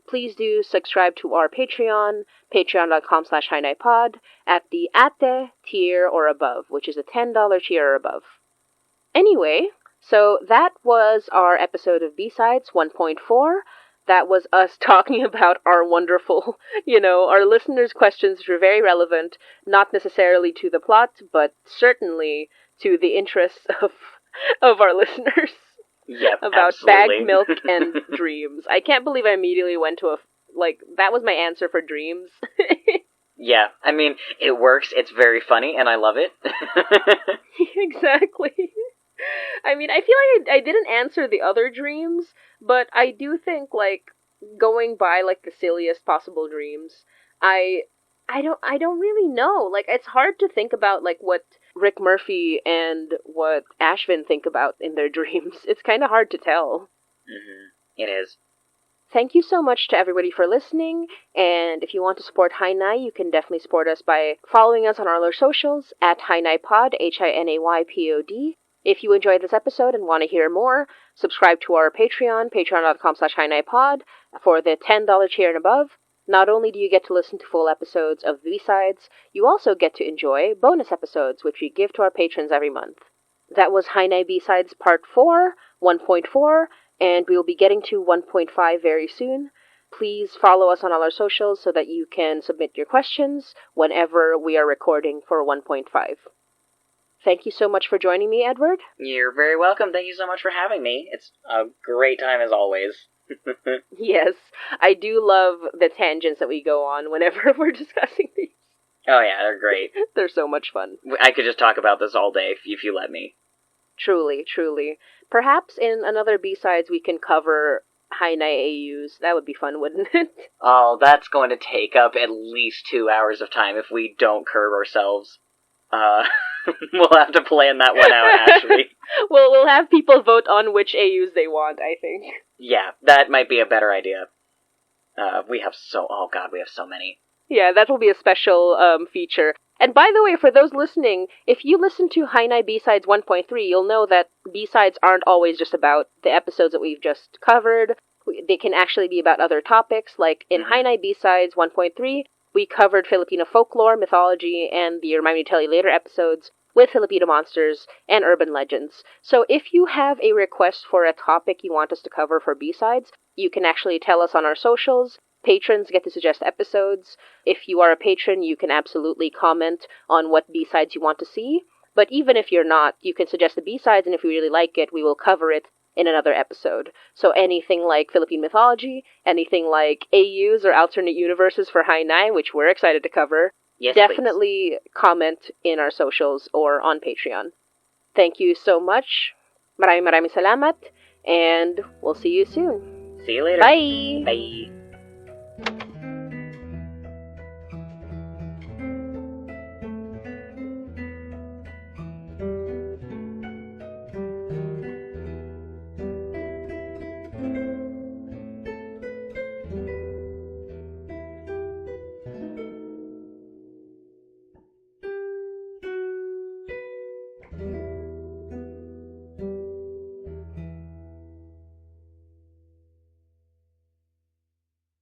please do subscribe to our Patreon, patreon.com/HiNaiPod, at the Ate tier or above, which is a $10 tier or above. Anyway, so that was our episode of B-sides 1.4. That was us talking about our wonderful, our listeners' questions, which were very relevant, not necessarily to the plot, but certainly to the interests of our listeners. Yep, about absolutely. bagged milk and dreams. I can't believe I immediately went to that was my answer for dreams. Yeah, I mean, it works, it's very funny, and I love it. Exactly. I mean, I feel like I didn't answer the other dreams, but I do think, going by, the silliest possible dreams, I don't really know. It's hard to think about, what Rick Murphy and what Ashvin think about in their dreams. It's kind of hard to tell. Mm-hmm. It is. Thank you so much to everybody for listening, and if you want to support Hainai, you can definitely support us by following us on all our socials, at HiNaiPod, HiNayPod. If you enjoyed this episode and want to hear more, subscribe to our Patreon, patreon.com/HiNaiPod, for the $10 tier and above. Not only do you get to listen to full episodes of B-sides, you also get to enjoy bonus episodes, which we give to our patrons every month. That was Hainai B-sides Part 4, 1.4, and we will be getting to 1.5 very soon. Please follow us on all our socials so that you can submit your questions whenever we are recording for 1.5. Thank you so much for joining me, Edward. You're very welcome. Thank you so much for having me. It's a great time as always. Yes, I do love the tangents that we go on whenever we're discussing these. Oh yeah, they're great. They're so much fun. I could just talk about this all day if you let me. Truly, truly. Perhaps in another B-sides we can cover Hainai AUs. That would be fun, wouldn't it? Oh, that's going to take up at least 2 hours of time if we don't curb ourselves. We'll have to plan that one out, actually. Well, we'll have people vote on which AUs they want, I think. Yeah, that might be a better idea. We have so many. Yeah, that will be a special feature. And by the way, for those listening, if you listen to Hainai B-sides 1.3, you'll know that B-sides aren't always just about the episodes that we've just covered. They can actually be about other topics, like in Hainai B-sides 1.3, we covered Filipino folklore, mythology, and the Remind Me to Tell You Later episodes with Filipino monsters and urban legends. So if you have a request for a topic you want us to cover for B-sides, you can actually tell us on our socials. Patrons get to suggest episodes. If you are a patron, you can absolutely comment on what B-sides you want to see. But even if you're not, you can suggest the B-sides, and if we really like it, we will cover it in another episode. So anything like Philippine mythology, anything like AUs or alternate universes for High 9, which we're excited to cover, Yes, definitely comment in our socials or on Patreon. Thank you so much. Maraming salamat, and we'll see you soon. See you later. Bye! Bye.